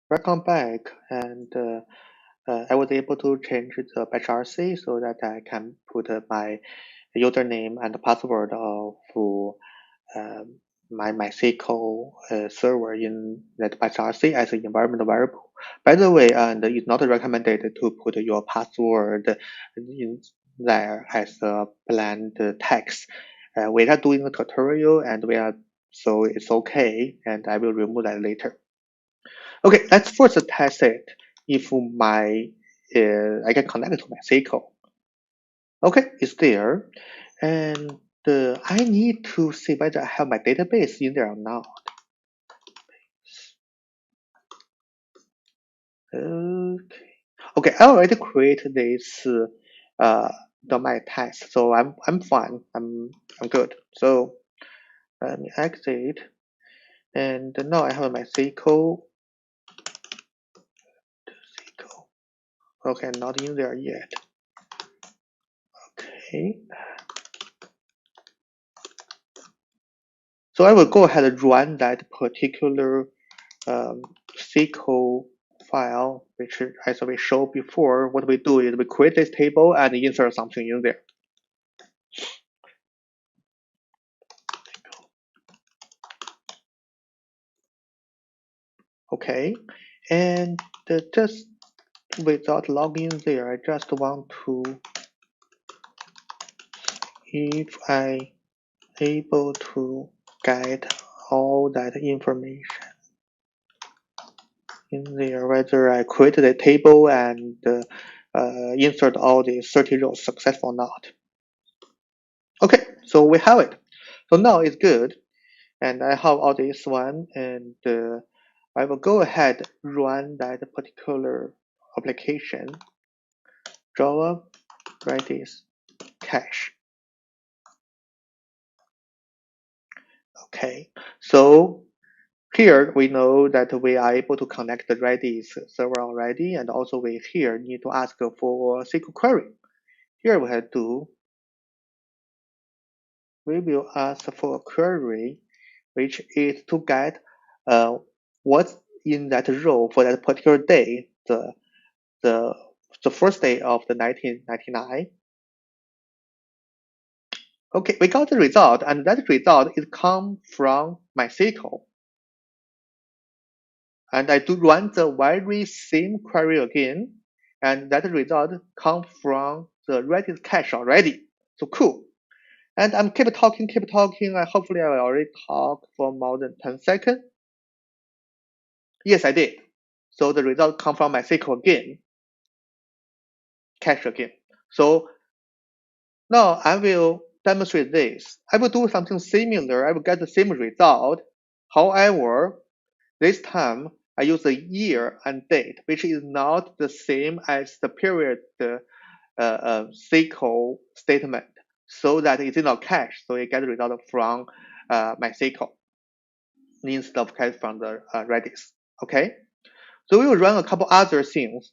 Welcome back, and I was able to change the batch RC so that I can put my username and password of my MySQL server in that batch RC as an environment variable. By the way, and it's not recommended to put your password in there as a blank text. We are doing a tutorial, and so it's okay, and I will remove that later. Okay, let's first test it if I can connect to MySQL. Okay, it's there, and I need to see whether I have my database in there or not. Okay, I already created this domain test, so I'm fine. I'm good. So let me exit, and now I have my MySQL. Okay, not in there yet. Okay. So I will go ahead and run that particular SQL file, which as we showed before, what we do is we create this table and insert something in there. Okay, and just without logging there, I just want to if I able to get all that information in there, whether I created a table and insert all the 30 rows successful or not. Okay, so we have it. So now it's good, and I have all this one, and I will go ahead run that particular application, Java Redis cache. Okay, so here we know that we are able to connect the Redis server already, and also we here need to ask for SQL query. Here we have to, we will ask for a query, which is to get what's in that row for that particular day, the first day of the 1999. Okay, we got the result, and that result is come from MySQL. And I do run the very same query again, and that result come from the Redis cache already. So cool. And I'm keep talking, and hopefully I will already talk for more than 10 seconds. Yes, I did. So the result come from MySQL again, cache again. So now I will demonstrate this. I will do something similar. I will get the same result. However, this time I use the year and date, which is not the same as the period SQL statement, so that it's not cache. So you get the result from MySQL instead of cache from the Redis. Okay. So we will run a couple other things.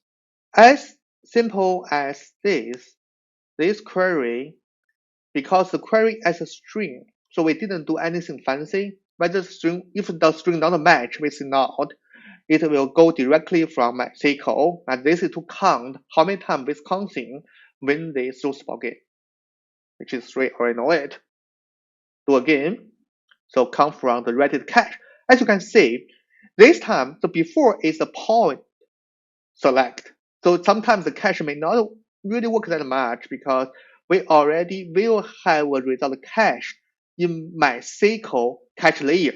As simple as this query, because the query as a string, so we didn't do anything fancy. Whether string, if the string not match with node, it will go directly from MySQL, and this is to count how many times Wisconsin win the football game, which is 3, already know it. Do again, so come from the Redis cache. As you can see, this time the before is the point select. So sometimes the cache may not really work that much because we already will have a result cache in MySQL cache layer.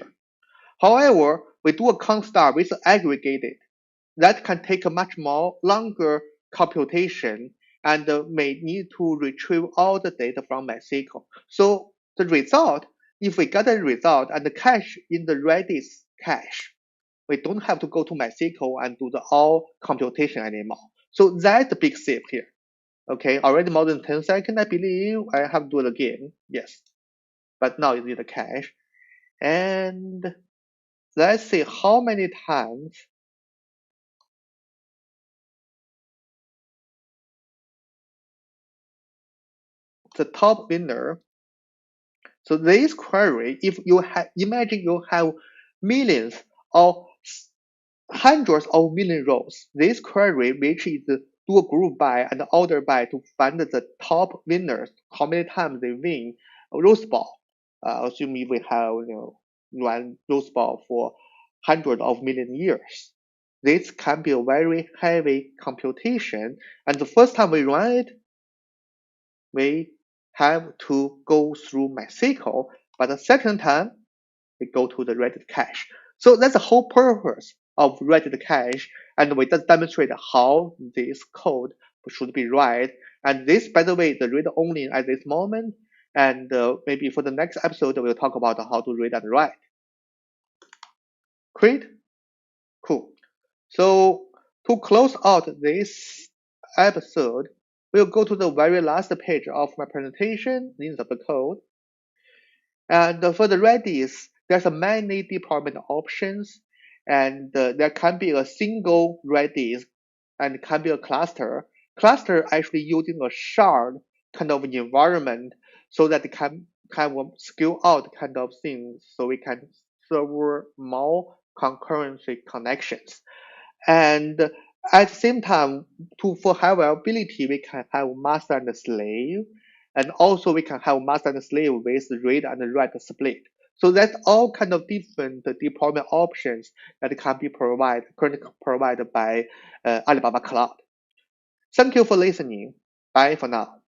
However, we do a count star with aggregated. That can take a much more longer computation and may need to retrieve all the data from MySQL. So the result, if we get a result and the cache in the Redis cache, we don't have to go to MySQL and do the all computation anymore. So that's the big save here. Okay, already more than 10 seconds, I believe. I have to do it again. Yes. But now it's in the cache. And let's see how many times the top winner. So this query, if you have, imagine you have millions of hundreds of million rows. This query, which is do a group by and order by to find the top winners, how many times they win a rose ball. Assuming we have run rose ball for hundreds of million years. This can be a very heavy computation, and the first time we run it, we have to go through MySQL, but the second time we go to the Redis cache. So that's the whole purpose of Redis cache, and we just demonstrate how this code should be read. And this, by the way, the read only at this moment, and maybe for the next episode, we'll talk about how to read and write. Great? Cool. So to close out this episode, we'll go to the very last page of my presentation, lines of the code. And for the Redis, there's a many deployment options, and there can be a single Redis and can be a cluster. Cluster actually using a shard kind of environment so that it can kind of scale out kind of things so we can serve more concurrency connections. And at the same time, for high availability, we can have master and slave. And also we can have master and slave with read and write split. So that's all kind of different deployment options that can be currently provided by Alibaba Cloud. Thank you for listening. Bye for now.